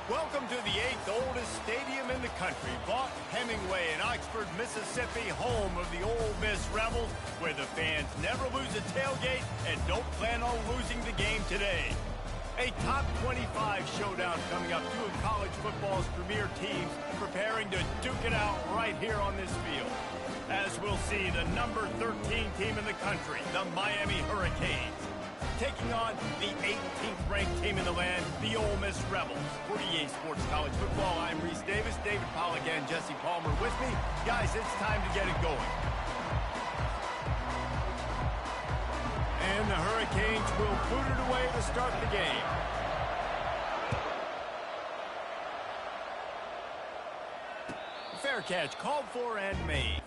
Welcome to the 8th oldest stadium in the country, Vaught Hemingway in Oxford, Mississippi, home of the Ole Miss Rebels, where the fans never lose a tailgate and don't plan on losing the game today. A top 25 showdown coming up, two of college football's premier teams preparing to duke it out right here on this field. As we'll see, the number 13 team in the country, the Miami Hurricanes, taking on the 18th ranked team in the land, the Ole Miss Rebels. For EA Sports College Football, I'm Reese Davis, David Pollack and Jesse Palmer with me. Guys, it's time to get it going. And the Hurricanes will boot it away to start the game. Fair catch called for and made.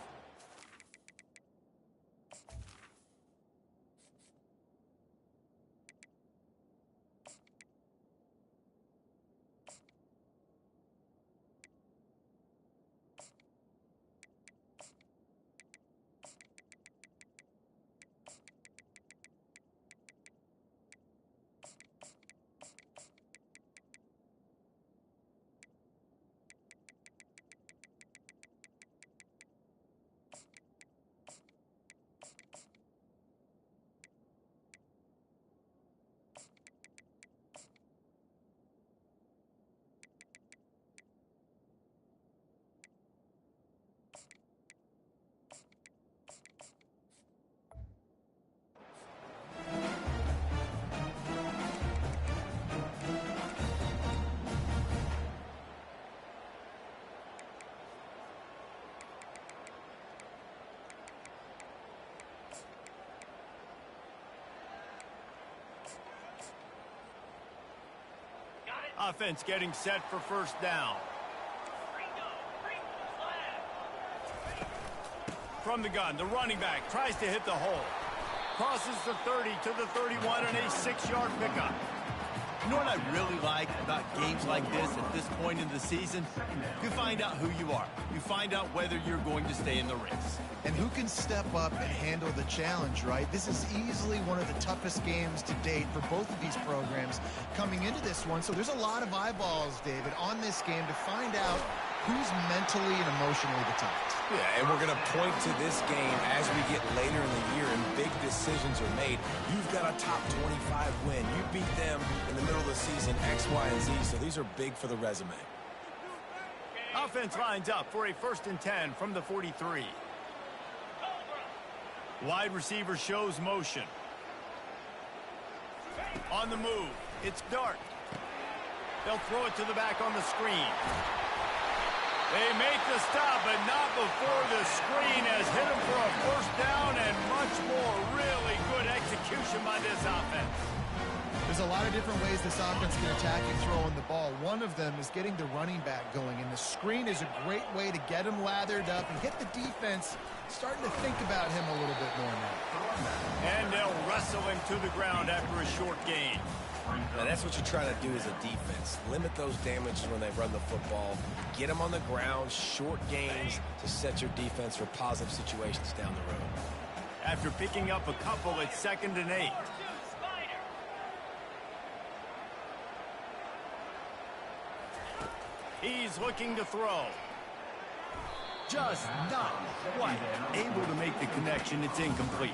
Offense getting set for first down. From the gun, the running back tries to hit the hole. Crosses the 30 to the 31 and a 6-yard pickup. You know what I really like about games like this at this point in the season? You find out who you are. You find out whether you're going to stay in the race. And who can step up and handle the challenge, right? This is easily one of the toughest games to date for both of these programs coming into this one. So there's a lot of eyeballs, David, on this game to find out who's mentally and emotionally the toughest. Yeah, and we're going to point to this game as we get later in the year and big decisions are made. You've got a top 25 win. You beat them in the middle of the season, X, Y, and Z, so these are big for the resume. Offense lines up for a 1st and 10 from the 43. Wide receiver shows motion. On the move, it's Dart. They'll throw it to the back on the screen. They make the stop, but not before the screen has hit them for a 1st down and much more. Really good execution by this offense. There's a lot of different ways this offense can attack and throw on the ball. One of them is getting the running back going, and the screen is a great way to get him lathered up and get the defense starting to think about him a little bit more now. And they'll wrestle him to the ground after a short gain. Now that's what you're trying to do as a defense. Limit those damages when they run the football. Get them on the ground, short gains to set your defense for positive situations down the road. After picking up a couple, it's 2nd and 8. He's looking to throw. Just not quite able to make the connection. It's incomplete.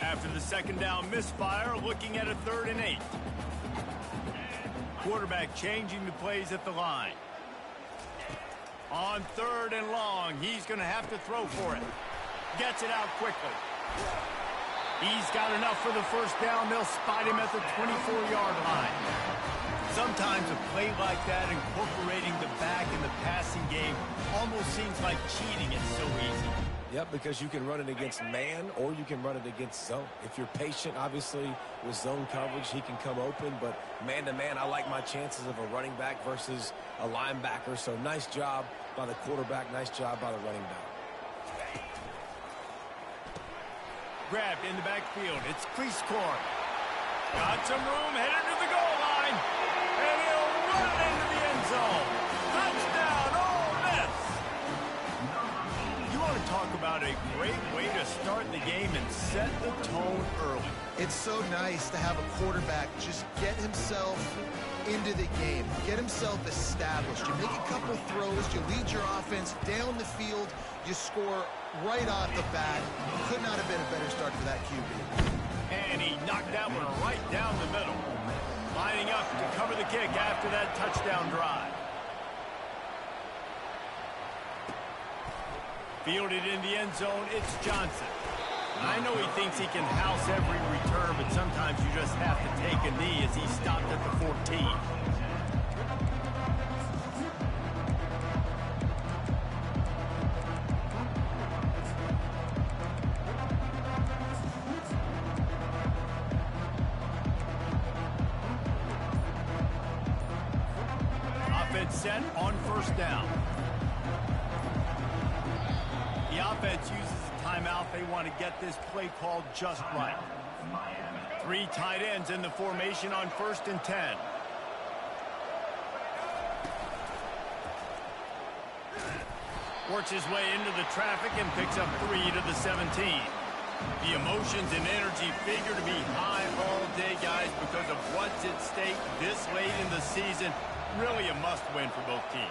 After the 2nd down misfire, looking at a 3rd and 8. Quarterback changing the plays at the line. On 3rd and long, he's going to have to throw for it. Gets it out quickly. He's got enough for the 1st down. They'll spot him at the 24-yard line. Sometimes a play like that, incorporating the back in the passing game, almost seems like cheating. It's so easy. Yep, because you can run it against man or you can run it against zone. If you're patient, obviously, with zone coverage, he can come open. But man-to-man, I like my chances of a running back versus a linebacker. So nice job by the quarterback. Nice job by the running back. Grabbed in the backfield. It's crease corn. Got some room, headed to the goal line. And he'll run into the end zone. Touchdown, Ole Miss! You want to talk about a great way to start the game and set the tone early. It's so nice to have a quarterback just get himself into the game, get himself established. You make a couple throws, you lead your offense down the field, you score right off the bat. Could not have been a better start for that QB. And he knocked that one right down the middle. Lining up to cover the kick after that touchdown drive. Fielded in the end zone, it's Johnson. I know he thinks he can house every return, but sometimes you just have to take a knee as he stopped at the 14. Offense set on first down. The offense uses a timeout. They want to get this play called just right. 3 tight ends in the formation on 1st and 10. Works his way into the traffic and picks up 3 to the 17. The emotions and energy figure to be high all day, guys, because of what's at stake this late in the season. Really a must-win for both teams.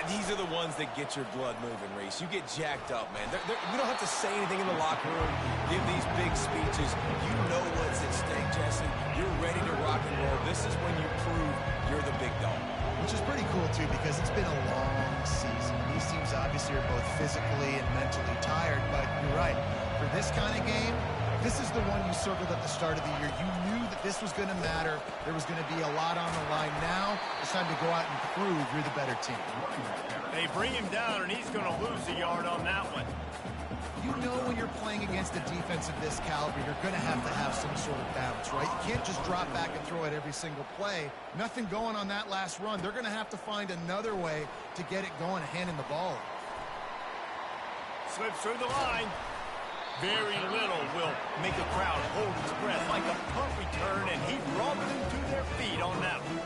These are the ones that get your blood moving, Reese. You get jacked up, man. We don't have to say anything in the locker room, give these big speeches. You know what's at stake, Jesse. You're ready to rock and roll. This is when you prove you're the big dog. Which is pretty cool, too, because it's been a long season. These teams obviously are both physically and mentally tired, but you're right. For this kind of game, this is the one you circled at the start of the year. You knew that this was going to matter. There was going to be a lot on the line. Now it's time to go out and prove you're the better team. They bring him down, and he's going to lose a yard on that one. You know when you're playing against a defense of this caliber, you're going to have some sort of balance, right? You can't just drop back and throw it every single play. Nothing going on that last run. They're going to have to find another way to get it going, handing the ball. Slips through the line. Very little will make a crowd hold its breath like a punt return, and he brought them to their feet on that one.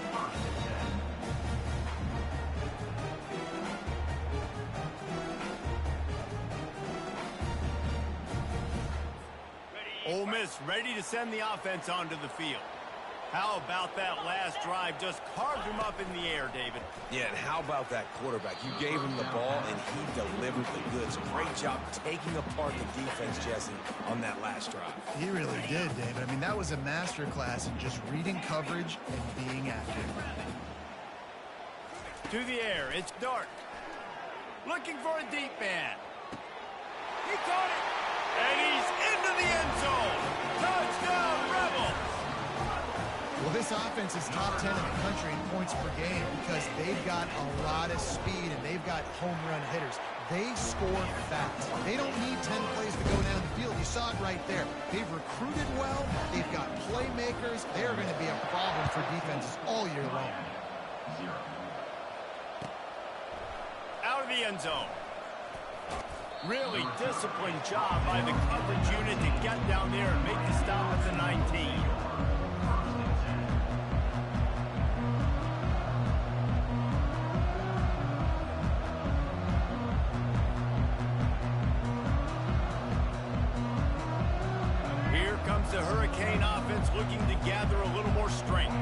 Ole Miss ready to send the offense onto the field. How about that last drive? Just carved him up in the air, David. Yeah, and how about that quarterback? You gave him the ball, and he delivered the goods. Great job taking apart the defense, Jesse, on that last drive. He really did, David. I mean, that was a masterclass in just reading coverage and being active. To the air, it's Dark. Looking for a deep man. He caught it, and he's into the end zone. Touchdown, Rebels! Well, this offense is top 10 in the country in points per game because they've got a lot of speed and they've got home run hitters. They score fast. They don't need 10 plays to go down the field. You saw it right there. They've recruited well. They've got playmakers. They're going to be a problem for defenses all year long. Out of the end zone. Really disciplined job by the coverage unit to get down there and make the stop at the 19. The Hurricane offense looking to gather a little more strength.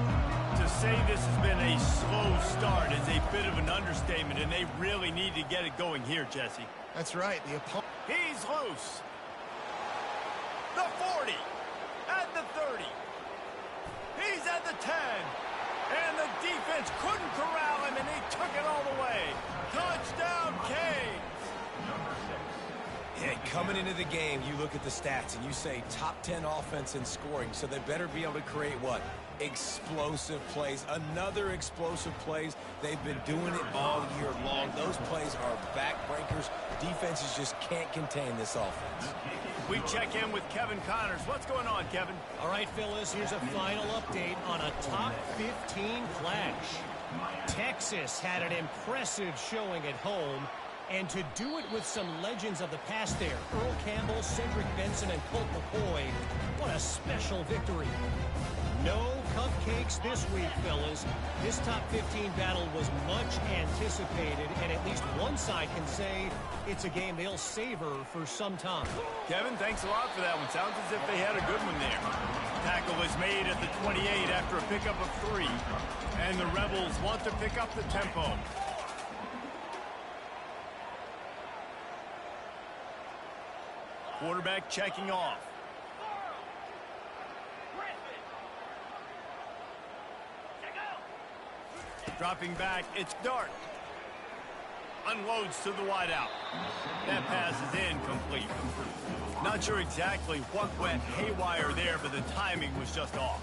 To say this has been a slow start is a bit of an understatement, and they really need to get it going here, Jesse. That's right. The opponent. He's loose. The 40. At the 30. He's at the 10. And the defense couldn't corral him, and he took it all the way. Touchdown, Canes. Yeah, coming into the game, you look at the stats and you say top 10 offense in scoring, so they better be able to create what? Explosive plays. Another explosive plays. They've been doing it all year long. Those plays are backbreakers. Defenses just can't contain this offense. We check in with Kevin Connors. What's going on, Kevin? All right, Phyllis, here's a final update on a top 15 clash. Texas had an impressive showing at home, and to do it with some legends of the past there, Earl Campbell, Cedric Benson, and Colt McCoy, what a special victory. No cupcakes this week, fellas. This top 15 battle was much anticipated. anticipated, and at least one side can say it's a game they'll savor for some time. Kevin, thanks a lot for that one. Sounds as if they had a good one there. Tackle is made at the 28 after a pickup of 3. And the Rebels want to pick up the tempo. Quarterback checking off. Dropping back, it's Dart. Unloads to the wideout. That pass is incomplete. Not sure exactly what went haywire there, but the timing was just off.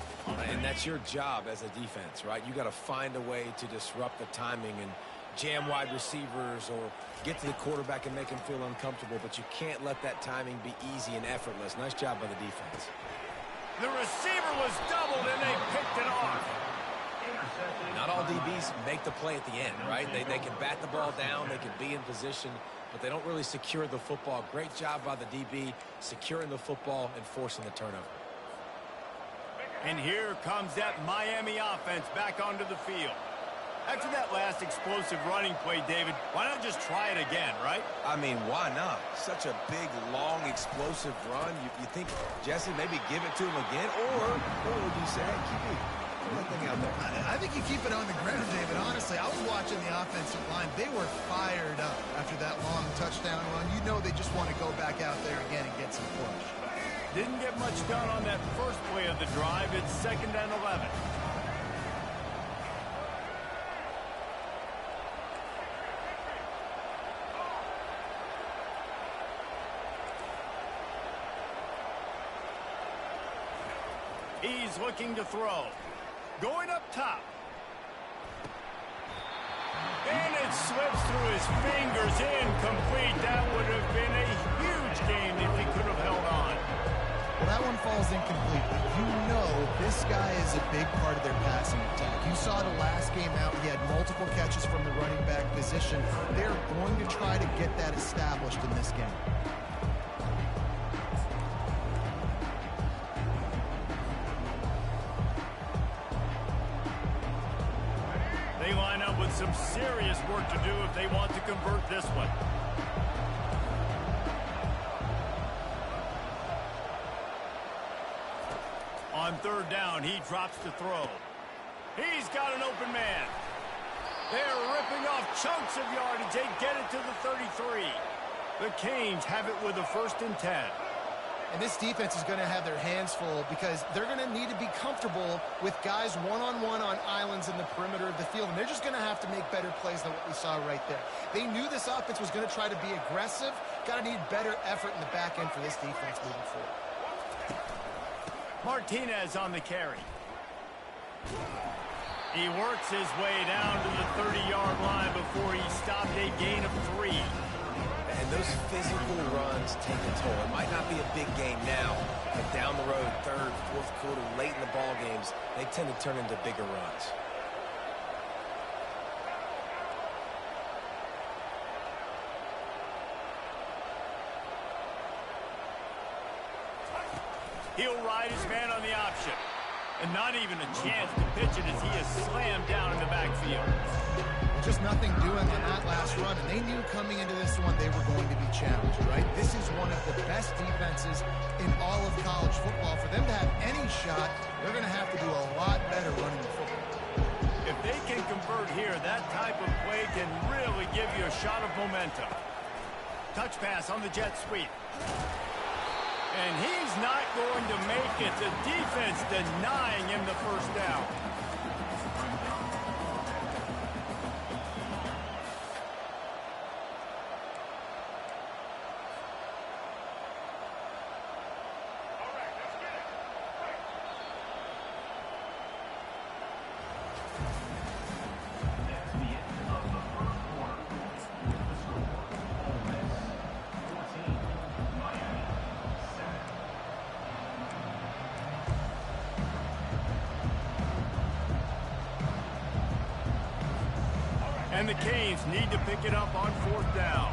And that's your job as a defense, right? You got to find a way to disrupt the timing and jam wide receivers or get to the quarterback and make him feel uncomfortable, but you can't let that timing be easy and effortless. Nice job by the defense. The receiver was doubled, and they picked it off. Not all DBs make the play at the end, right? They can bat the ball down, they can be in position, but they don't really secure the football. Great job by the DB securing the football and forcing the turnover. And here comes that Miami offense back onto the field. After that last explosive running play, David, why not just try it again, right? I mean, why not? Such a big, long, explosive run. You think, Jesse, maybe give it to him again? Or would you say, hey, keep that thing out there? I think you keep it on the ground, David. Honestly, I was watching the offensive line. They were fired up after that long touchdown run. You know they just want to go back out there again and get some push. Didn't get much done on that first play of the drive. It's 2nd and 11. He's looking to throw. Going up top. And it slips through his fingers. Incomplete. That would have been a huge game if he could have held on. Well, that one falls incomplete, but you know this guy is a big part of their passing attack. You saw the last game out. He had multiple catches from the running back position. They're going to try to get that established in this game. They line up with some serious work to do if they want to convert this one. On 3rd down, he drops to throw. He's got an open man. They're ripping off chunks of yardage. They get it to the 33. The Canes have it with a 1st and 10. And this defense is going to have their hands full because they're going to need to be comfortable with guys one-on-one on islands in the perimeter of the field. And they're just going to have to make better plays than what we saw right there. They knew this offense was going to try to be aggressive. Got to need better effort in the back end for this defense moving forward. Martinez on the carry. He works his way down to the 30-yard line before he stopped a gain of 3. And those physical runs take a toll. It might not be a big game now, but down the road, 3rd, 4th quarter, late in the ball games, they tend to turn into bigger runs. He'll ride his man on the option. And not even a chance to pitch it as he is slammed down in the backfield. Just nothing doing on that last run, and they knew coming into this one they were going to be challenged, right? This is one of the best defenses in all of college football. For them to have any shot, they're going to have to do a lot better running the football. If they can convert here, that type of play can really give you a shot of momentum. Touch pass on the jet sweep. And he's not going to make it. The defense denying him the 1st down. And the Canes need to pick it up on 4th down.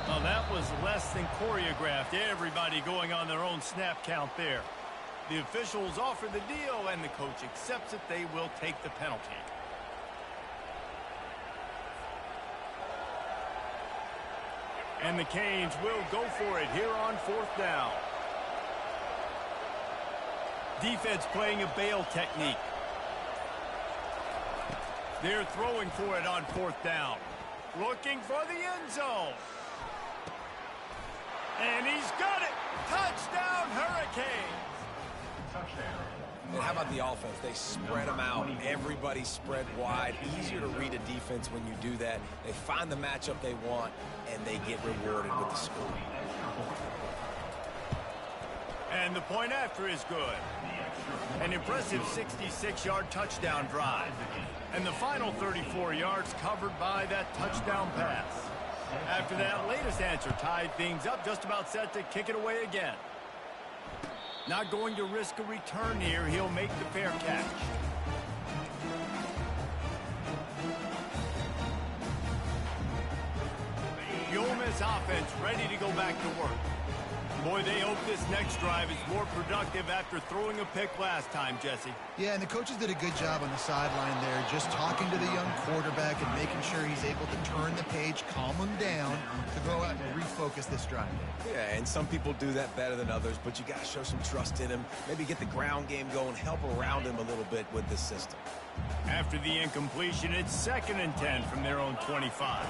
Well, that was less than choreographed. Everybody going on their own snap count there. The officials offer the deal, and the coach accepts it. They will take the penalty. And the Canes will go for it here on 4th down. Defense playing a bail technique. They're throwing for it on 4th down. Looking for the end zone. And he's got it. Touchdown, Hurricanes. And how about the offense? They spread them out. Everybody spread wide. Easier to read a defense when you do that. They find the matchup they want, and they get rewarded with the score. And the point after is good. An impressive 66-yard touchdown drive. And the final 34 yards covered by that touchdown pass. After that latest answer tied things up, just about set to kick it away again. Not going to risk a return here. He'll make the fair catch. The Ole Miss offense ready to go back to work. Boy, they hope this next drive is more productive after throwing a pick last time, Jesse. Yeah, and the coaches did a good job on the sideline there, just talking to the young quarterback and making sure he's able to turn the page, calm him down, to go out and refocus this drive. Yeah, and some people do that better than others, but you got to show some trust in him. Maybe get the ground game going, help around him a little bit with this system. After the incompletion, it's 2nd and 10 from their own 25.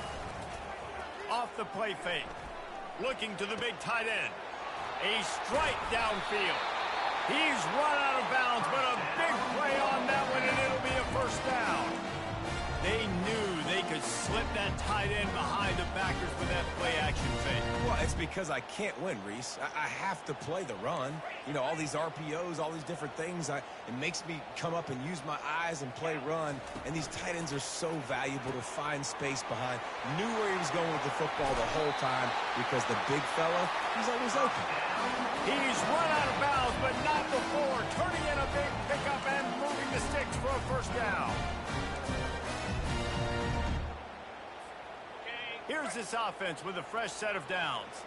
Off the play fake. Looking to the big tight end. A strike downfield. He's run out of bounds, but a big play on that one, and it'll be a 1st down. They knew they could slip that tight end behind the backers with that play-action fake. Well, it's because I can't win, Reese. I have to play the run. You know, all these RPOs, all these different things. It makes me come up and use my eyes and play run. And these tight ends are so valuable to find space behind. Knew where he was going with the football the whole time because the big fella, he's always open. He's run out of bounds, but not before. Turning in a big pickup and moving the sticks for a 1st down. Here's this offense with a fresh set of downs.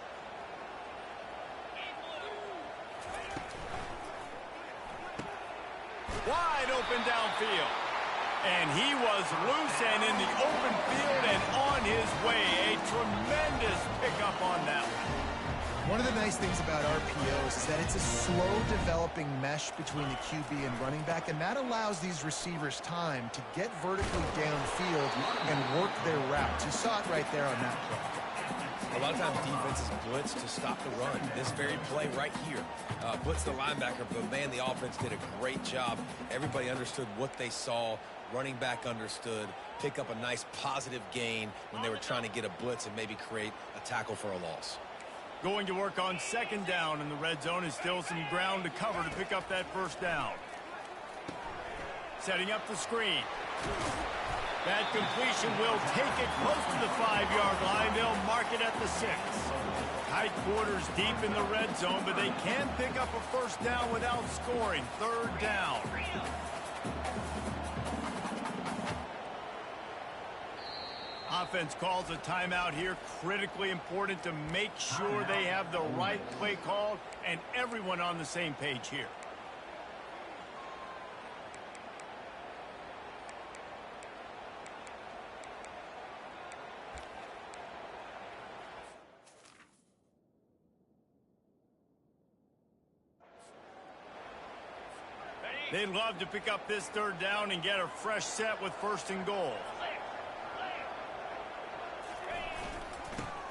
Wide open downfield. And he was loose and in the open field and on his way. A tremendous pickup on that one. One of the nice things about RPOs is that it's a slow-developing mesh between the QB and running back, and that allows these receivers time to get vertically downfield and work their routes. You saw it right there on that play. A lot of times defenses blitz to stop the run. This very play right here, blitz the linebacker, but man, the offense did a great job. Everybody understood what they saw. Running back understood. Pick up a nice positive gain when they were trying to get a blitz and maybe create a tackle for a loss. Going to work on 2nd down in the red zone is still some ground to cover to pick up that 1st down. Setting up the screen. That completion will take it close to the 5-yard line. They'll mark it at the 6. Tight quarters deep in the red zone, but they can pick up a 1st down without scoring. 3rd down. Offense calls a timeout here. Critically important to make sure they have the right play call and everyone on the same page here. They'd love to pick up this 3rd down and get a fresh set with 1st and goal.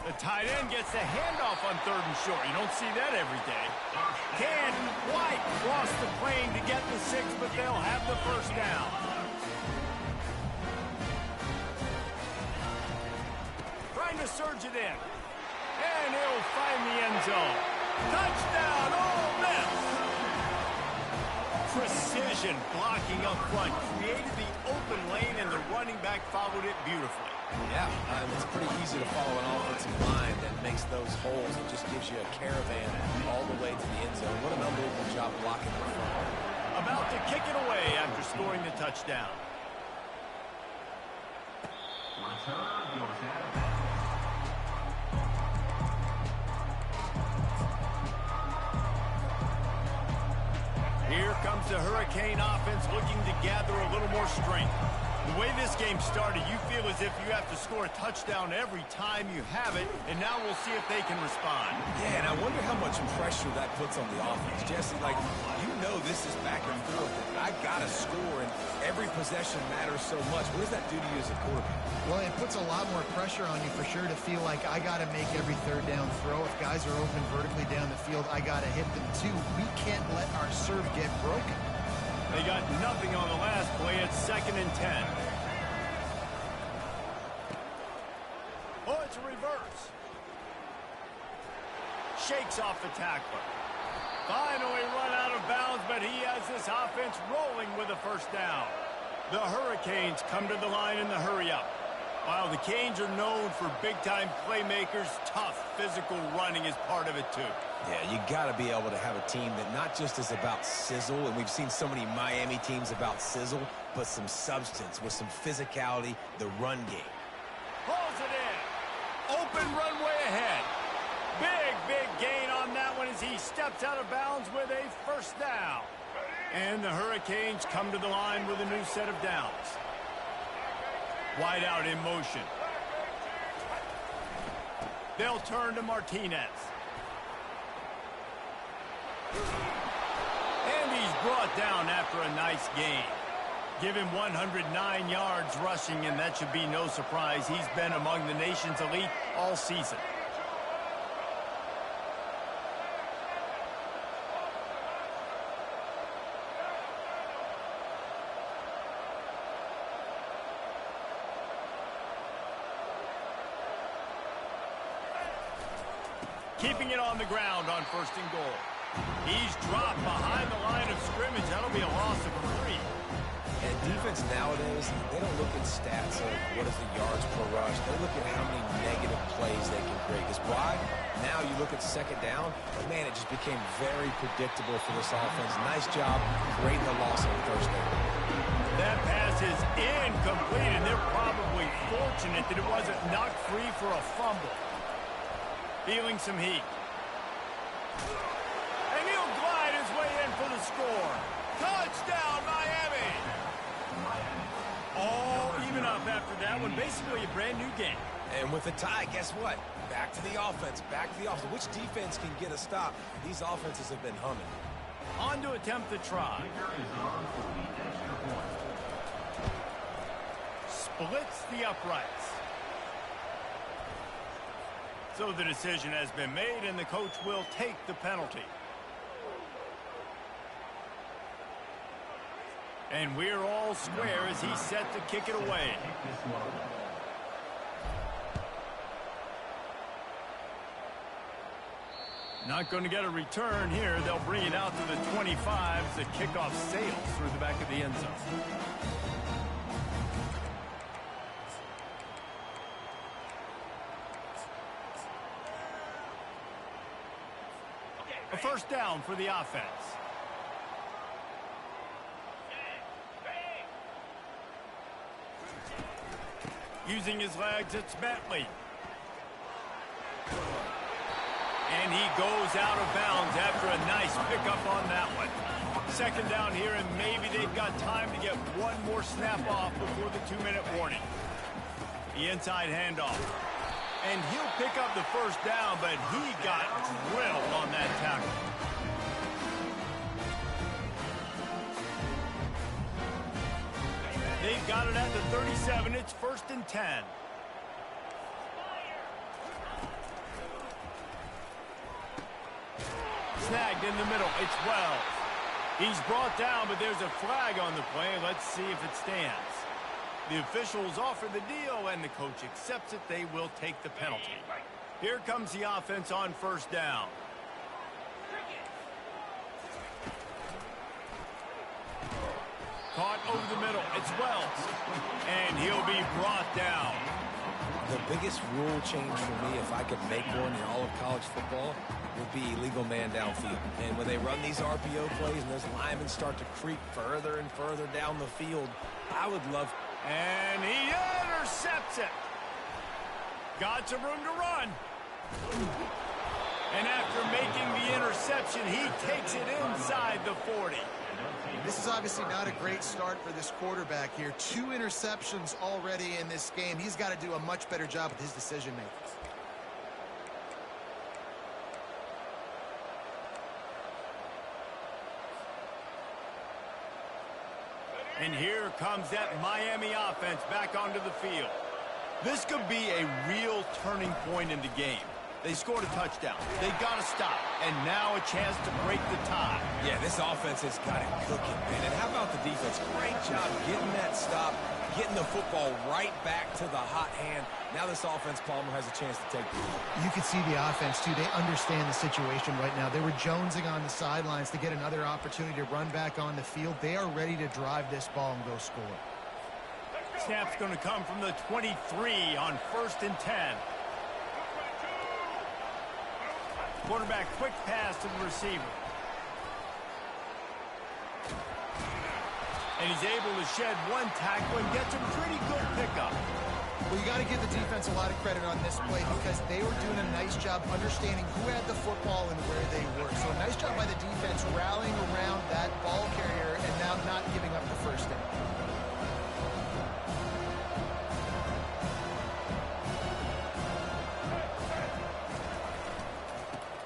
The tight end gets the handoff on 3rd and short. You don't see that every day. Can White cross the plane to get the 6, but they'll have the 1st down. Trying to surge it in. And he'll find the end zone. Touchdown, Ole Miss! Precision blocking up front created the open lane, and the running back followed it beautifully. Yeah, it's pretty easy to follow an offensive line that makes those holes and just gives you a caravan all the way to the end zone. What an unbelievable job blocking up front. About to kick it away after scoring the touchdown. Here comes the Hurricane offense looking to gather a little more strength. The way this game started, you feel as if you have to score a touchdown every time you have it, and now we'll see if they can respond. Yeah, and I wonder how much pressure that puts on the offense. Jesse, like, you know this is back and forth. I got to score, and every possession matters so much. What does that do to you as a quarterback? Well, it puts a lot more pressure on you for sure to feel like I got to make every third down throw. If guys are open vertically down the field, I got to hit them too. We can't let our serve get broken. They got nothing on the last play. It's 2nd and 10. Oh, it's a reverse. Shakes off the tackler. Finally run out of bounds, but he has this offense rolling with a first down. The Hurricanes come to the line in the hurry-up. While the Canes are known for big-time playmakers, tough physical running is part of it too. Yeah, you got to be able to have a team that not just is about sizzle, and we've seen so many Miami teams about sizzle, but some substance with some physicality, the run game. Pulls it in. Open runway ahead. Big gain on that one as he steps out of bounds with a first down. And the Hurricanes come to the line with a new set of downs. Wide out in motion. They'll turn to Martinez. And he's brought down after a nice gain. Give him 109 yards rushing, and that should be no surprise. He's been among the nation's elite all season. Keeping it on the ground on 1st and goal. He's dropped behind the line of scrimmage. That'll be a loss of 3. And defense nowadays, they don't look at stats of what is the yards per rush. They look at how many negative plays they can create. Because why? Now you look at 2nd down, but man, it just became very predictable for this offense. Nice job creating the loss on 1st down. That pass is incomplete, and they're probably fortunate that it wasn't knocked free for a fumble. Feeling some heat. And he'll glide his way in for the score. Touchdown, Miami! All even up after that one. Basically a brand new game. And with a tie, guess what? Back to the offense. Back to the offense. Which defense can get a stop? These offenses have been humming. On to attempt the try. Splits the uprights. So the decision has been made, and the coach will take the penalty. And we're all square as he's set to kick it away. Not going to get a return here. They'll bring it out to the 25 as the kickoff sails through the back of the end zone. A first down for the offense. Using his legs, it's Bentley. And he goes out of bounds after a nice pickup on that one. 2nd down here, and maybe they've got time to get one more snap off before the 2-minute warning. The inside handoff. And he'll pick up the first down, but he got drilled on that tackle. They've got it at the 37. It's 1st and 10. Snagged in the middle. It's Wells. He's brought down, but there's a flag on the play. Let's see if it stands. The officials offer the deal, and the coach accepts it. They will take the penalty. Here comes the offense on 1st down. Caught over the middle. It's Wells. And he'll be brought down. The biggest rule change for me, if I could make one in all of college football, would be illegal man downfield. And when they run these RPO plays and those linemen start to creep further and further down the field, I would love... And he intercepts it. Got some room to run. And after making the interception, he takes it inside the 40. This is obviously not a great start for this quarterback here. 2 interceptions already in this game. He's got to do a much better job with his decision-making. And here comes that Miami offense back onto the field. This could be a real turning point in the game. They scored a touchdown. They got to stop. And now a chance to break the tie. Yeah, this offense has got it cooking, man. And how about the defense? Great job getting that stop, getting the football right back to the hot hand. Now this offense, Palmer, has a chance to take the lead. You can see the offense, too. They understand the situation right now. They were jonesing on the sidelines to get another opportunity to run back on the field. They are ready to drive this ball and go score. Snap's going to come from the 23 on 1st and 10. Quarterback quick pass to the receiver. And he's able to shed one tackle and gets a pretty good pickup. Well, you got to give the defense a lot of credit on this play because they were doing a nice job understanding who had the football and where they were. So a nice job by the defense rallying around that ball carrier and now not giving up the first down.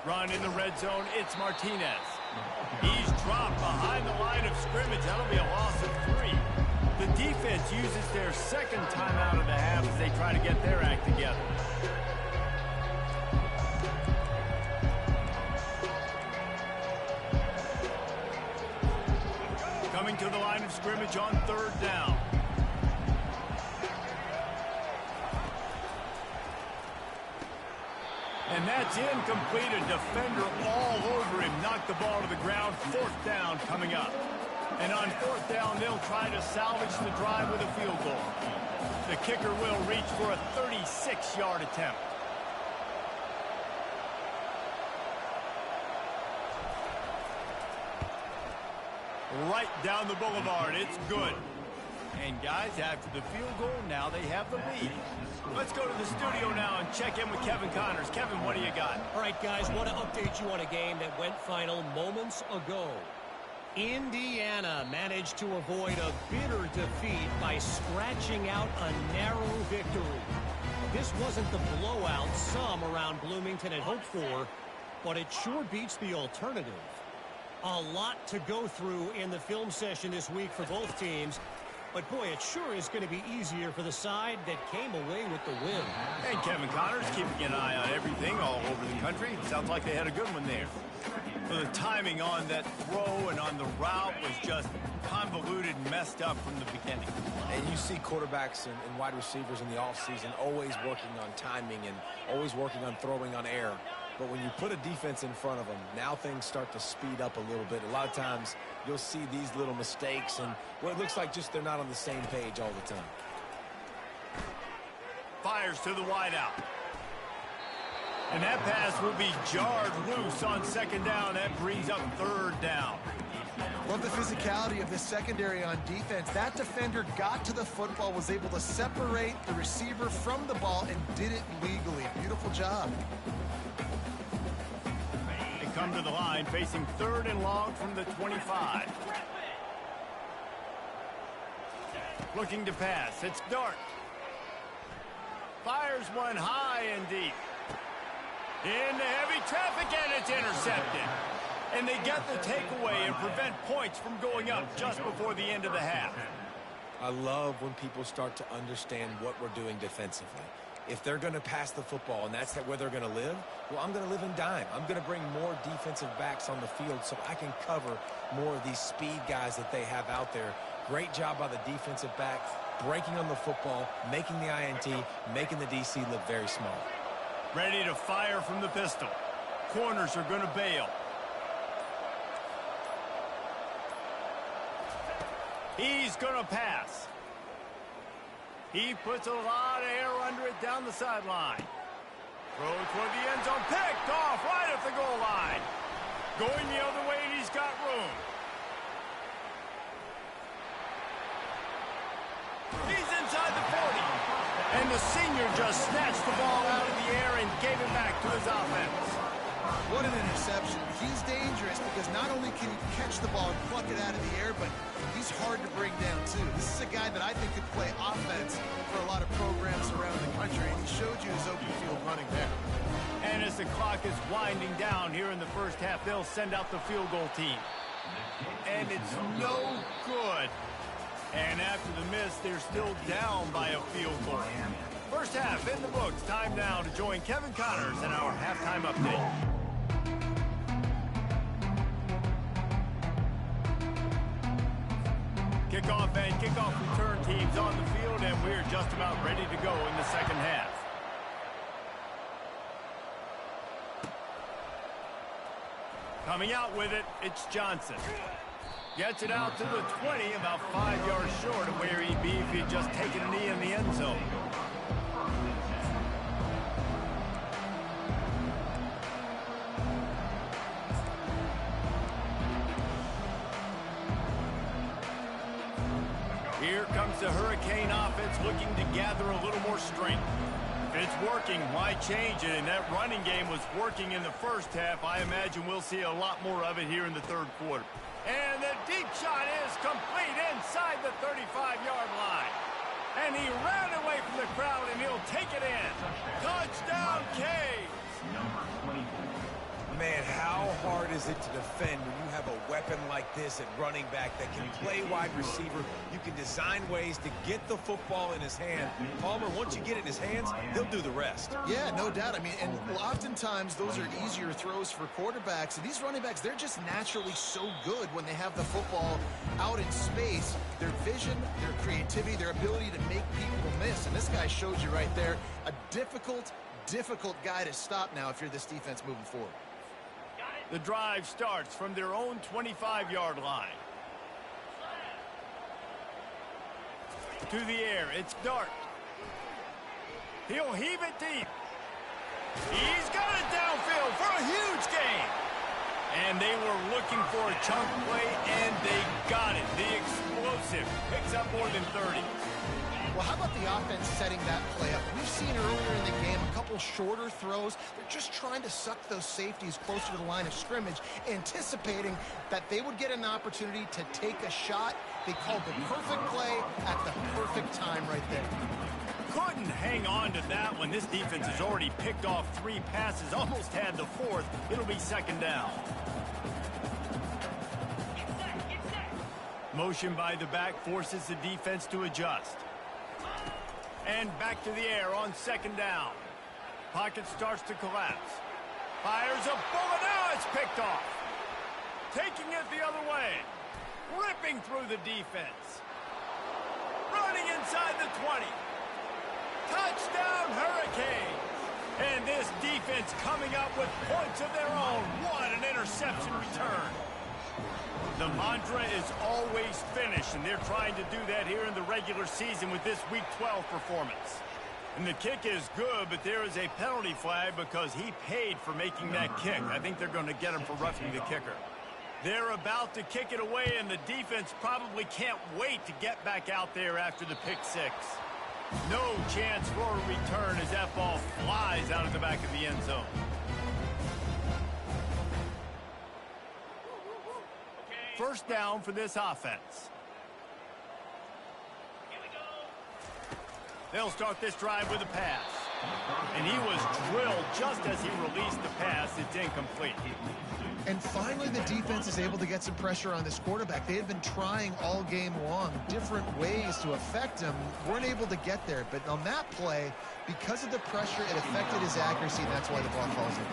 Run in the red zone, it's Martinez. He's dropped behind the line of scrimmage. That'll be a loss of 3. The defense uses their second timeout of the half as they try to get their act together. Coming to the line of scrimmage on 3rd down. And that's incomplete. A defender all over him. Knocked the ball to the ground. 4th down coming up. And on 4th down, they'll try to salvage the drive with a field goal. The kicker will reach for a 36-yard attempt. Right down the boulevard. It's good. And guys, after the field goal, now they have the lead. Let's go to the studio now and check in with Kevin Connors. Kevin, what do you got? All right, guys, want to update you on a game that went final moments ago. Indiana managed to avoid a bitter defeat by scratching out a narrow victory. This wasn't the blowout some around Bloomington had hoped for, but it sure beats the alternative. A lot to go through in the film session this week for both teams. But, boy, it sure is going to be easier for the side that came away with the win. And Kevin Connors keeping an eye on everything all over the country. Sounds like they had a good one there. So the timing on that throw and on the route was just convoluted and messed up from the beginning. And you see quarterbacks and wide receivers in the offseason always working on timing and always working on throwing on air. But when you put a defense in front of them, now things start to speed up a little bit. A lot of times you'll see these little mistakes and what it looks like just they're not on the same page all the time. Fires to the wideout. And that pass will be jarred loose on 2nd down. That brings up 3rd down. Love the physicality of the secondary on defense. That defender got to the football, was able to separate the receiver from the ball, and did it legally. Beautiful job. They come to the line, facing 3rd and long from the 25. Looking to pass. It's Dart. Fires one high and deep. Into heavy traffic, and it's intercepted. And they get the takeaway and prevent points from going up just before the end of the half. I love when people start to understand what we're doing defensively. If they're going to pass the football and that's where they're going to live, well, I'm going to live in dime. I'm going to bring more defensive backs on the field so I can cover more of these speed guys that they have out there. Great job by the defensive back, breaking on the football, making the INT, making the DC look very small. Ready to fire from the pistol. Corners are going to bail. He's going to pass. He puts a lot of air under it down the sideline. Throw toward the end zone. Picked off right at the goal line. Going the other way, and he's got room. He's inside the 40. And the senior just snatched the ball out of the air and gave it back to his offense. What an interception. He's dangerous because not only can he catch the ball and pluck it out of the air, but he's hard to bring down, too. This is a guy that I think could play offense for a lot of programs around the country, and he showed you his open field running there. And as the clock is winding down here in the first half, they'll send out the field goal team. And it's no good. And after the miss, they're still down by a field goal. First half in the books. Time now to join Kevin Connors in our halftime update. Kickoff and kickoff return teams on the field, and we're just about ready to go in the second half. Coming out with it, it's Johnson. Gets it out to the 20, about 5 yards short of where he'd be if he'd just taken a knee in the end zone. Here comes the Hurricane offense looking to gather a little more strength. If it's working, why change it? And that running game was working in the first half. I imagine we'll see a lot more of it here in the third quarter. And the deep shot is complete inside the 35-yard line. And he ran away from the crowd, and he'll take it in. Touchdown, Canes! Man, how hard is it to defend when you have a weapon like this at running back that can play wide receiver? You can design ways to get the football in his hand. Palmer, once you get it in his hands, he'll do the rest. Yeah, no doubt. I mean, and oftentimes those are easier throws for quarterbacks. And these running backs, they're just naturally so good when they have the football out in space. Their vision, their creativity, their ability to make people miss. And this guy shows you right there a difficult guy to stop now if you're this defense moving forward. The drive starts from their own 25-yard line. To the air, it's Dart. He'll heave it deep. He's got it downfield for a huge gain. And they were looking for a chunk play, and they got it. The explosive picks up more than 30. Well, how about the offense setting that play up? We've seen earlier in the game a couple shorter throws. They're just trying to suck those safeties closer to the line of scrimmage, anticipating that they would get an opportunity to take a shot. They called the perfect play at the perfect time right there. Couldn't hang on to that one. This defense has already picked off 3 passes, almost had the 4th. It'll be second down. Motion by the back forces the defense to adjust. And back to the air on second down. Pocket starts to collapse. Fires a bullet. Now it's picked off. Taking it the other way. Ripping through the defense. Running inside the 20. Touchdown, Hurricanes. And this defense coming up with points of their own. What an interception return. The mantra is always finish, and they're trying to do that here in the regular season with this Week 12 performance. And the kick is good, but there is a penalty flag because he paid for making that kick. I think they're going to get him for roughing the kicker. They're about to kick it away, and the defense probably can't wait to get back out there after the pick 6. No chance for a return as that ball flies out of the back of the end zone. First down for this offense. They'll start this drive with a pass. And he was drilled just as he released the pass. It's incomplete. And finally, the defense is able to get some pressure on this quarterback. They had been trying all game long different ways to affect him. Weren't able to get there. But on that play, because of the pressure, it affected his accuracy, and that's why the ball falls in.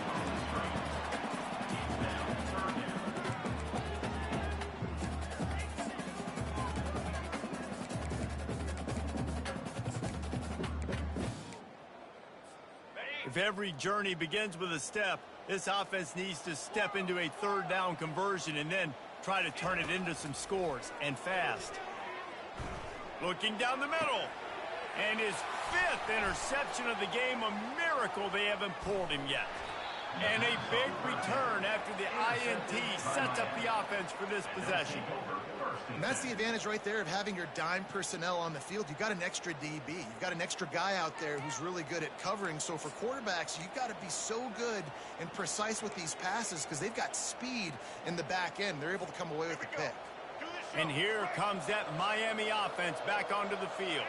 If every journey begins with a step, this offense needs to step into a third down conversion and then try to turn it into some scores, and fast. Looking down the middle. And his 5th interception of the game, a miracle they haven't pulled him yet. And a big return after the INT sets up the offense for this possession. And that's the advantage right there of having your dime personnel on the field. You've got an extra DB. You've got an extra guy out there who's really good at covering. So for quarterbacks, you've got to be so good and precise with these passes because they've got speed in the back end. They're able to come away with the pick. And here comes that Miami offense back onto the field.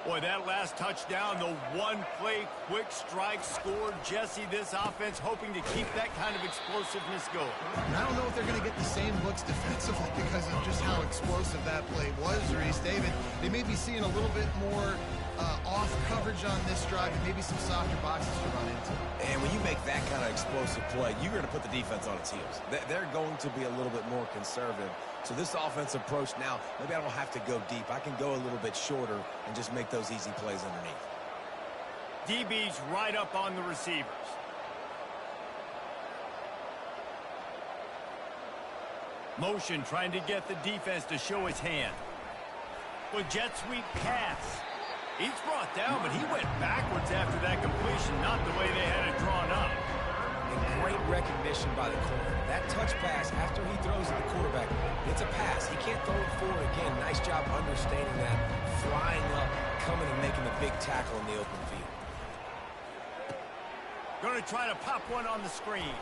Boy, that last touchdown, the one-play quick strike scored. Jesse, this offense hoping to keep that kind of explosiveness going. And I don't know if they're going to get the same looks defensively because of just how explosive that play was, Reese. David, they may be seeing a little bit more off coverage on this drive and maybe some softer boxes to run into. And when you make that kind of explosive play, you're going to put the defense on its heels. They're going to be a little bit more conservative. So this offense approach now, maybe I don't have to go deep. I can go a little bit shorter and just make those easy plays underneath. DB's right up on the receivers. Motion trying to get the defense to show his hand. With jet sweep pass. He's brought down, but he went backwards after that completion, not the way they had it drawn up. And great recognition by the corner. That touch pass after he throws to the quarterback, it's a pass. He can't throw it forward again. Nice job understanding that, flying up, coming and making the big tackle in the open field. Going to try to pop one on the screen.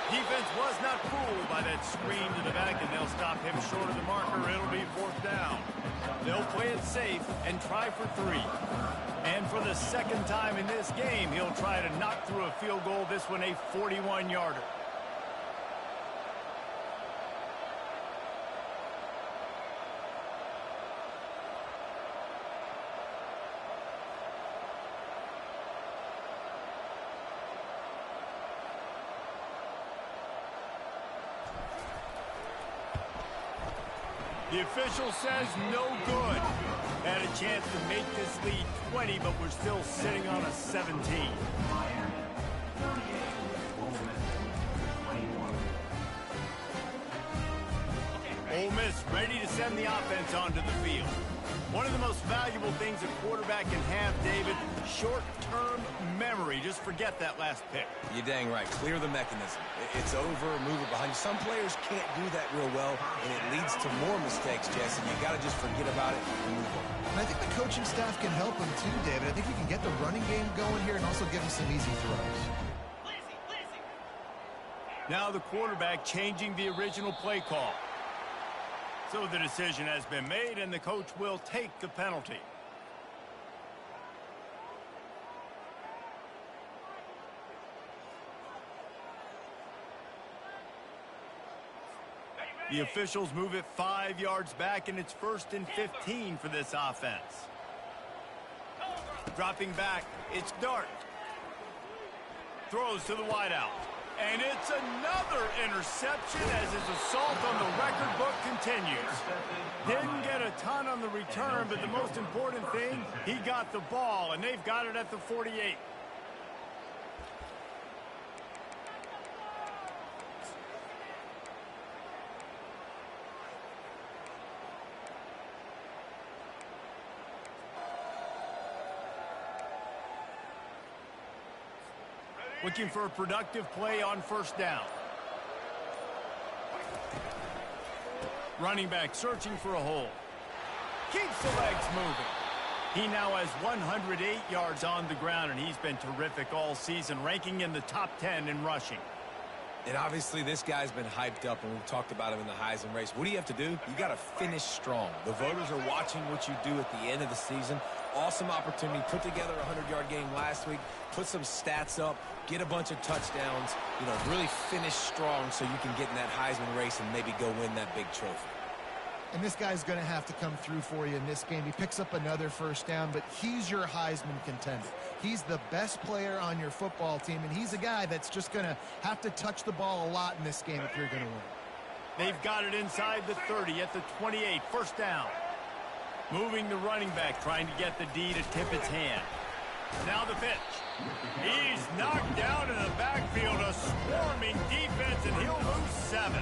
Defense was not fooled by that screen to the back, and they'll stop him short of the marker. It'll be 4th down. They'll play it safe and try for 3. And for the second time in this game, he'll try to knock through a field goal, this one a 41-yarder. The official says no good. Had a chance to make this lead 20, but we're still sitting on a 17. Ole Miss ready to send the offense onto the field. One of the most valuable things a quarterback can have, David, short-term memory. Just forget that last pick. You're dang right. Clear the mechanism. It's over, move it behind you. Some players can't do that real well, and it leads to more mistakes, Jesse. You got to just forget about it and move on. And I think the coaching staff can help him too, David. I think you can get the running game going here and also give him some easy throws. Now the quarterback changing the original play call. So the decision has been made, and the coach will take the penalty. The officials move it 5 yards back, and it's 1st and 15 for this offense. Dropping back, it's Dart. Throws to the wideout. And it's another interception as his assault on the record book continues. Didn't get a ton on the return, but the most important thing, he got the ball, and they've got it at the 48. Looking for a productive play on 1st down. Running back searching for a hole. Keeps the legs moving. He now has 108 yards on the ground, and he's been terrific all season, ranking in the top 10 in rushing. And obviously this guy's been hyped up, and we've talked about him in the Heisman race. What do you have to do? You got to finish strong. The voters are watching what you do at the end of the season. Awesome opportunity. Put together a 100-yard game last week. Put some stats up. Get a bunch of touchdowns. You know, really finish strong so you can get in that Heisman race and maybe go win that big trophy. And this guy's going to have to come through for you in this game. He picks up another 1st down, but he's your Heisman contender. He's the best player on your football team, and he's a guy that's just going to have to touch the ball a lot in this game if you're going to win. They've got it inside the 30 at the 28, 1st down. Moving the running back, trying to get the D to tip its hand. Now the pitch. He's knocked down in the backfield, a swarming defense, and he'll lose 7.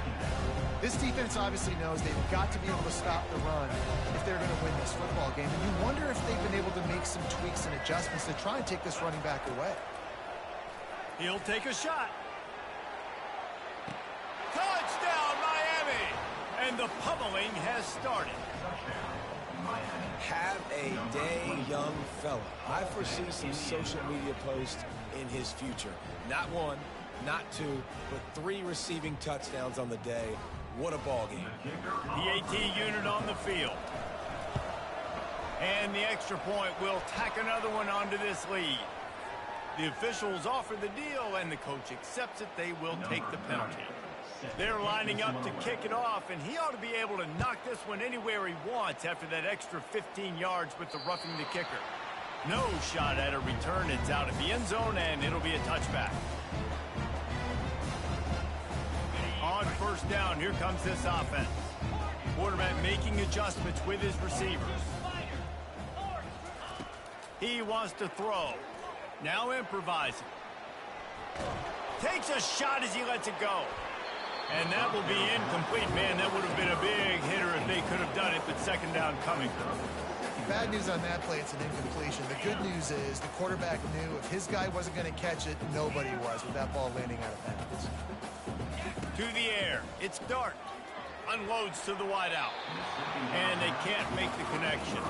This defense obviously knows they've got to be able to stop the run if they're going to win this football game. And you wonder if they've been able to make some tweaks and adjustments to try and take this running back away. He'll take a shot. Touchdown, Miami! And the pummeling has started. Have a day, young fella. I foresee some social media posts in his future. Not one, not two, but 3 receiving touchdowns on the day. What a ball game. The AT unit on the field. And the extra point will tack another one onto this lead. The officials offer the deal, and the coach accepts it. They will take the penalty. They're lining up to kick it off, and he ought to be able to knock this one anywhere he wants after that extra 15 yards with the roughing the kicker. No shot at a return. It's out of the end zone, and it'll be a touchback. On first down, here comes this offense. Quarterback making adjustments with his receivers. He wants to throw. Now improvising. Takes a shot as he lets it go. And that will be incomplete. Man, that would have been a big hitter if they could have done it, but second down coming. Bad news on that play, it's an incompletion. The good news is the quarterback knew if his guy wasn't going to catch it, nobody was with that ball landing out of bounds. To the air. It's Dart. Unloads to the wideout. And they can't make the connection.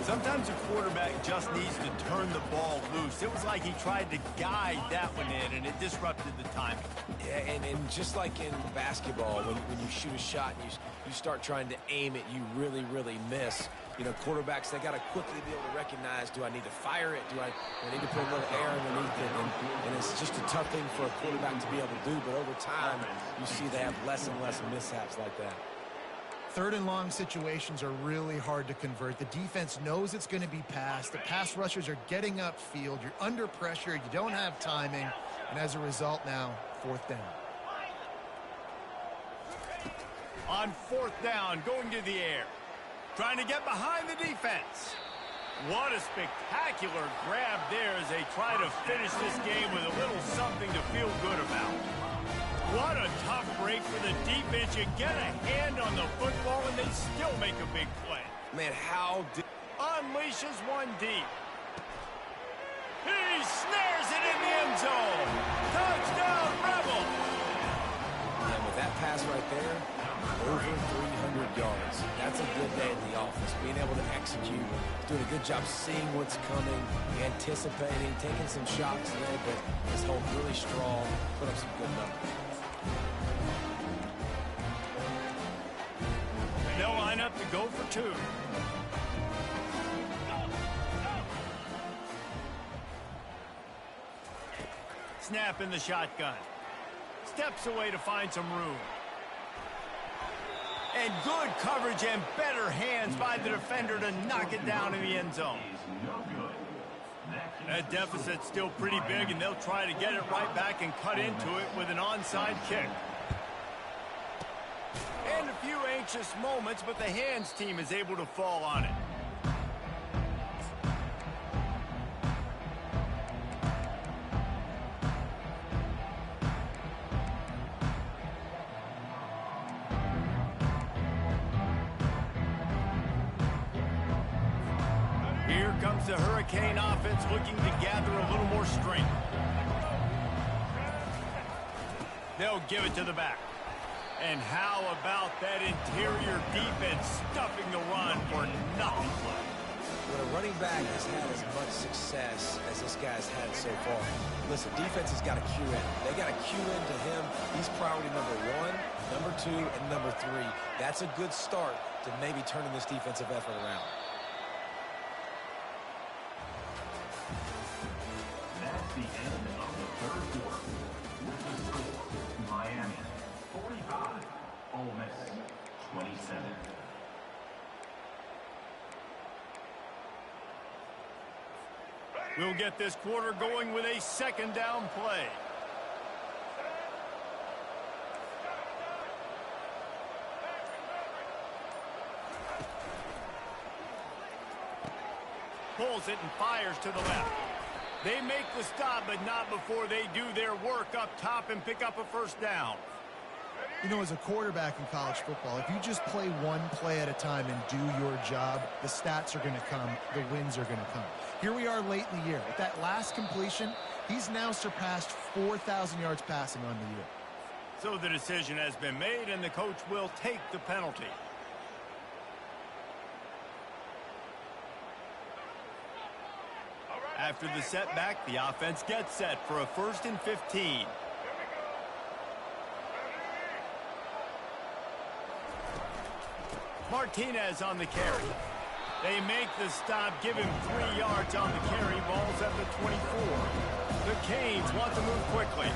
Sometimes a quarterback just needs to turn the ball loose. It was like he tried to guide that one in, and it disrupted the timing. Yeah, and just like in basketball, when you shoot a shot and you start trying to aim it, you really, really miss. You know, quarterbacks, they got to quickly be able to recognize, do I need to fire it? Do I need to put a little air underneath it? And it's just a tough thing for a quarterback to be able to do, but over time, you see they have less and less mishaps like that. Third and long situations are really hard to convert. The defense knows it's going to be passed. The pass rushers are getting upfield. You're under pressure. You don't have timing. And as a result now, fourth down. On fourth down, going to the air. Trying to get behind the defense. What a spectacular grab there as they try to finish this game with a little something to feel good about. What a tough break for the defense. You get a hand on the football and they still make a big play. Man, how did... Unleashes one deep. He snares it in the end zone. Touchdown, Rebel. And with that pass right there, over 300 yards. That's a good day at the office. Being able to execute, doing a good job seeing what's coming, anticipating, taking some shots today, but his hold really strong, put up some good numbers. They'll line up to go for two. Snap in the shotgun. Steps away to find some room. And good coverage and better hands by the defender to knock it down in the end zone. That deficit's still pretty big, and they'll try to get it right back and cut into it with an onside kick. And a few anxious moments, but the hands team is able to fall on it. Here comes the Hurricane offense looking to gather a little more strength. They'll give it to the back. And how about that interior defense stuffing the run for nothing? When a running back has had as much success as this guy's had so far, listen, defense has got to cue in. They got to cue into him. He's priority number 1, number 2, and number 3. That's a good start to maybe turning this defensive effort around. That's the end of the third quarter. With the score, Miami 45, Ole Miss 27. We'll get this quarter going with a second down play. Pulls it and fires to the left. They make the stop, but not before they do their work up top and pick up a first down. You know, as a quarterback in college football, if you just play one play at a time and do your job, the stats are going to come, the wins are going to come. Here we are late in the year. With that last completion, He's now surpassed 4,000 yards passing on the year. So the decision has been made, and the coach will take the penalty. After the setback, the offense gets set for a 1st and 15. Martinez on the carry. They make the stop, give him 3 yards on the carry. Ball's at the 24. The Canes want to move quickly.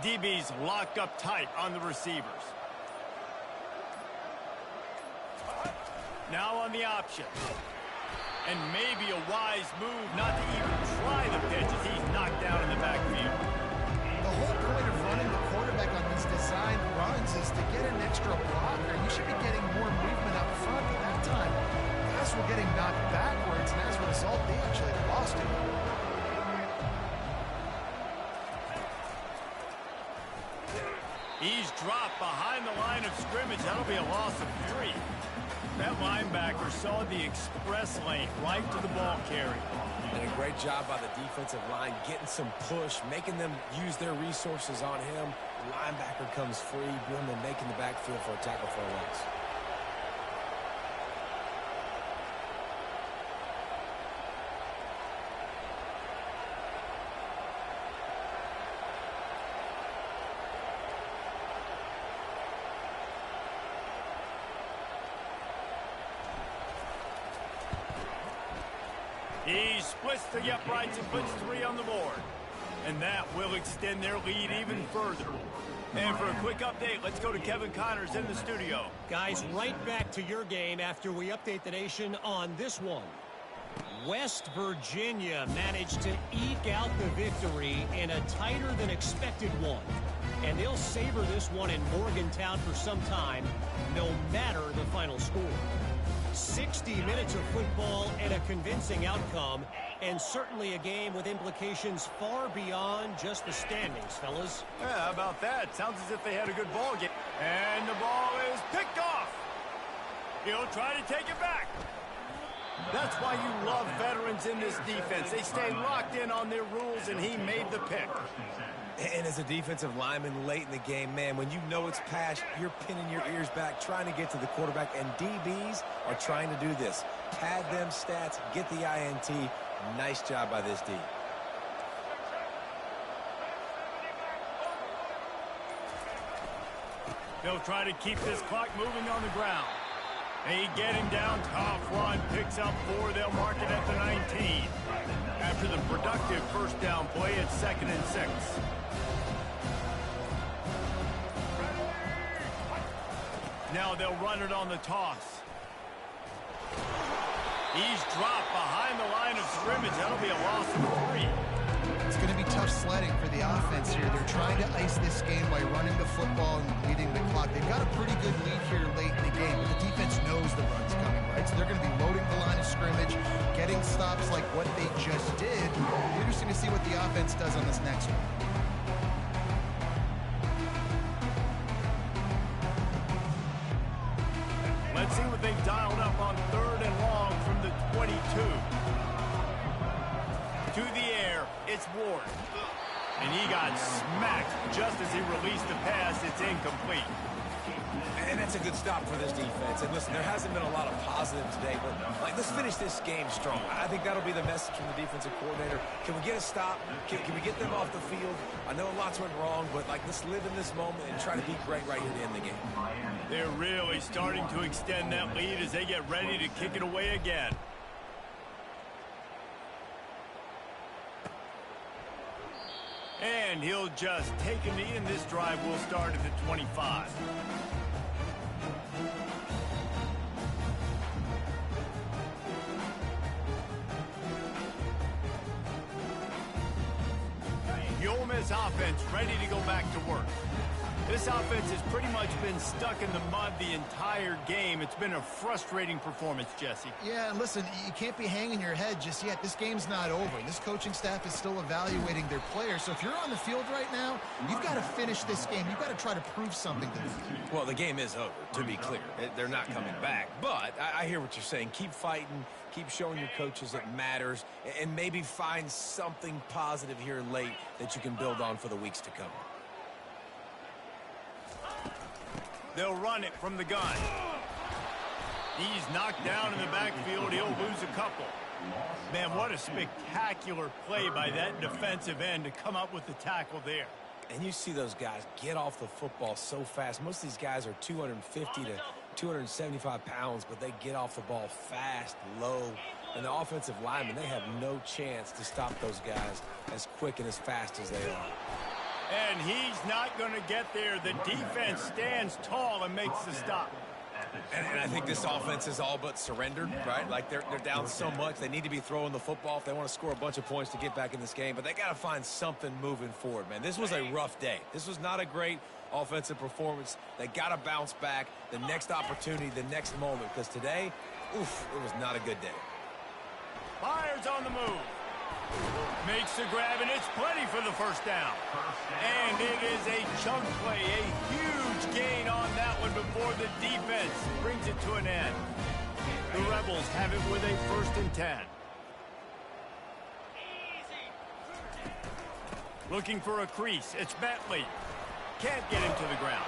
DB's locked up tight on the receivers. Now on the option. And maybe a wise move not to even try the pitch as he's knocked down in the backfield. The whole point of running the quarterback on these designed runs is to get an extra blocker. You should be getting more movement up front, but that time, guys were getting knocked backwards, and as a result, they actually lost it. He's dropped behind the line of scrimmage. That'll be a loss of 3. That linebacker saw the express lane right to the ball carrier. And a great job by the defensive line getting some push, making them use their resources on him. The linebacker comes free, Billman making the backfield for a tackle for a loss. He splits the uprights and puts 3 on the board. And that will extend their lead even further. And for a quick update, let's go to Kevin Connors in the studio. Guys, right back to your game after we update the nation on this one. West Virginia managed to eke out the victory in a tighter than expected one. And they'll savor this one in Morgantown for some time, no matter the final score. 60 minutes of football and a convincing outcome, and certainly a game with implications far beyond just the standings, fellas. Yeah, how about that? Sounds as if they had a good ball game. And the ball is picked off. He'll try to take it back. That's why you love veterans in this defense. They stay locked in on their rules, and he made the pick. And as a defensive lineman late in the game, man, when you know it's passed, you're pinning your ears back, trying to get to the quarterback, and DBs are trying to do this. Pad them stats, get the INT. Nice job by this D. They'll try to keep this clock moving on the ground. They get him down. Tough run, picks up 4. They'll mark it at the 19. After the productive first down play, it's 2nd and 6. Now they'll run it on the toss. He's dropped behind the line of scrimmage. That'll be a loss of 3. It's going to be tough sledding for the offense here. They're trying to ice this game by running the football and leading the clock. They've got a pretty good lead here late in the game, but the defense knows the run's coming, right? So they're going to be loading the line of scrimmage, getting stops like what they just did. Interesting to see what the offense does on this next one. Let's see what they've dialed up on 3rd and long from the 22. To the air, it's Ward. And he got smacked just as he released the pass. It's incomplete. And that's a good stop for this defense. And listen, there hasn't been a lot of positive today, but let's finish this game strong. I think that'll be the message from the defensive coordinator. Can we get a stop? Can we get them off the field? I know lots went wrong, but let's live in this moment and try to be great right here to end the game. They're really starting to extend that lead as they get ready to kick it away again. And he'll just take a knee, and this drive will start at the 25. The Ole Miss offense ready to go back to work. This offense has pretty much been stuck in the mud the entire game. It's been a frustrating performance, Jesse. Yeah, and listen, you can't be hanging your head just yet. This game's not over. This coaching staff is still evaluating their players. So if you're on the field right now, you've got to finish this game. You've got to try to prove something to them. Well, the game is over, to be clear. They're not coming back. But I hear what you're saying. Keep fighting. Keep showing your coaches it matters. And maybe find something positive here late that you can build on for the weeks to come. They'll run it from the gun. He's knocked down in the backfield. He'll lose a couple. Man, what a spectacular play by that defensive end to come up with the tackle there. And you see those guys get off the football so fast. Most of these guys are 250 to 275 pounds, but they get off the ball fast, low. And the offensive linemen, they have no chance to stop those guys as quick and as fast as they are. And he's not going to get there. The defense stands tall and makes the stop. And I think this offense is all but surrendered, right? Like they're down so much. They need to be throwing the football if they want to score a bunch of points to get back in this game. But they got to find something moving forward, man. This was a rough day. This was not a great offensive performance. They got to bounce back the next opportunity, the next moment. Because today, oof, it was not a good day. Myers on the move. Makes the grab, and it's plenty for the first down. And it is a chunk play, a huge gain on that one before the defense brings it to an end. The Rebels have it with a 1st and 10. Looking for a crease. It's Bentley. Can't get him to the ground.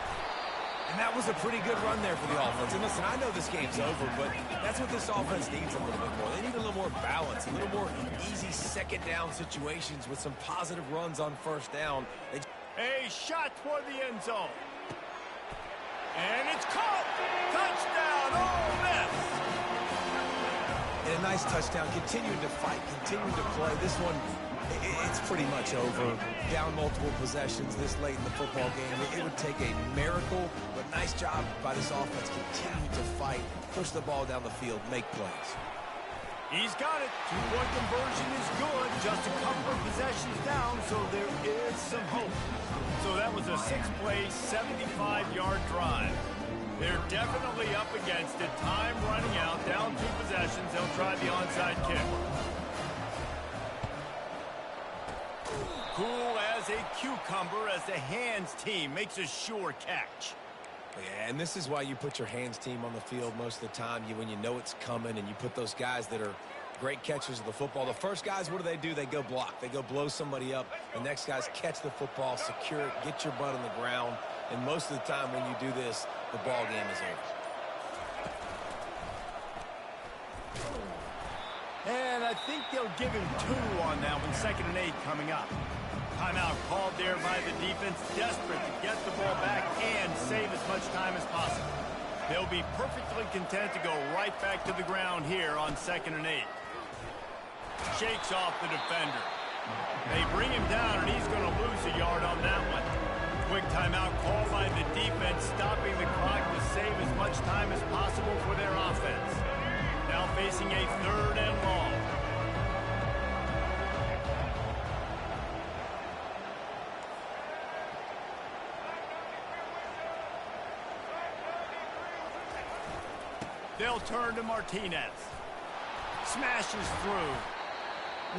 And that was a pretty good run there for the offense. And listen, I know this game's over, but that's what this offense needs a little bit more. They need a little more balance, a little more easy second down situations with some positive runs on 1st down. A shot toward the end zone. And it's caught. Touchdown, Ole Miss. And a nice touchdown. Continuing to fight, continuing to play. This one, it's pretty much over. Down multiple possessions this late in the football game. It would take a miracle, but nice job by this offense. Continue to fight, push the ball down the field, make plays. He's got it. 2-point conversion is good. Just a couple of possessions down, so there is some hope. So that was a 6-play, 75-yard drive. They're definitely up against it. Time running out. Down 2 possessions. They'll try the onside kick. Cool as a cucumber as the hands team makes a sure catch. Yeah, and this is why you put your hands team on the field most of the time. When you know it's coming, and you put those guys that are great catchers of the football. The first guys, what do? They go block. They go blow somebody up. The next guys catch the football, secure it, get your butt on the ground. And most of the time when you do this, the ball game is over. And I think they'll give him 2 on that one. 2nd and 8 coming up. Timeout called there by the defense, desperate to get the ball back and save as much time as possible. They'll be perfectly content to go right back to the ground here on 2nd and 8. Shakes off the defender. They bring him down, and he's going to lose a yard on that one. Quick timeout called by the defense, stopping the clock to save as much time as possible for their offense. Now facing a 3rd and long. They'll turn to Martinez. Smashes through.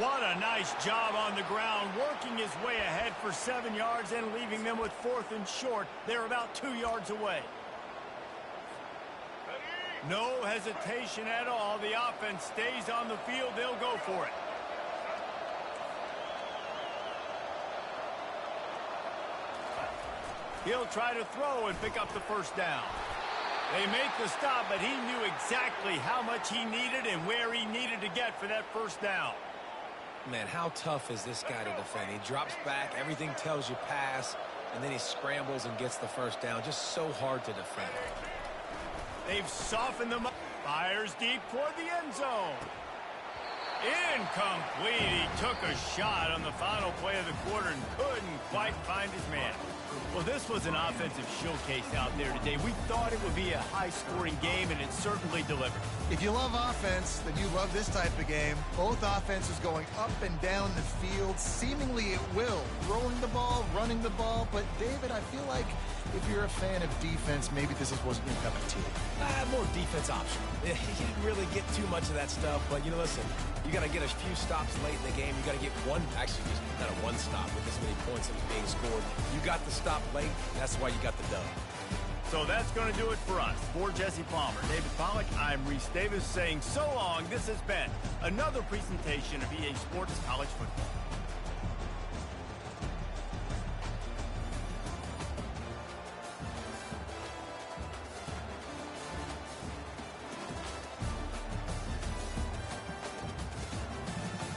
What a nice job on the ground, working his way ahead for 7 yards and leaving them with 4th and short. They're about 2 yards away. No hesitation at all. The offense stays on the field. They'll go for it. He'll try to throw and pick up the 1st down. They make the stop, but he knew exactly how much he needed and where he needed to get for that 1st down. Man, how tough is this guy to defend? He drops back, everything tells you pass, and then he scrambles and gets the 1st down. Just so hard to defend. They've softened them up. Fires deep toward the end zone. Incomplete. He took a shot on the final play of the quarter and couldn't quite find his man. Well, this was an offensive showcase out there today. We thought it would be a high-scoring game, and it certainly delivered. If you love offense, then you love this type of game. Both offenses going up and down the field, seemingly at will. Throwing the ball, running the ball. But, David, I feel like if you're a fan of defense, maybe this wasn't your cup of tea. More defense option. He didn't really get too much of that stuff, but, listen, you got to get a few stops late in the game. You got to get one, actually just not a one stop with this many points that was being scored. You got the stop late. That's why you got the dub. So that's going to do it for us. For Jesse Palmer, David Pollack, I'm Reese Davis saying so long. This has been another presentation of EA Sports College Football.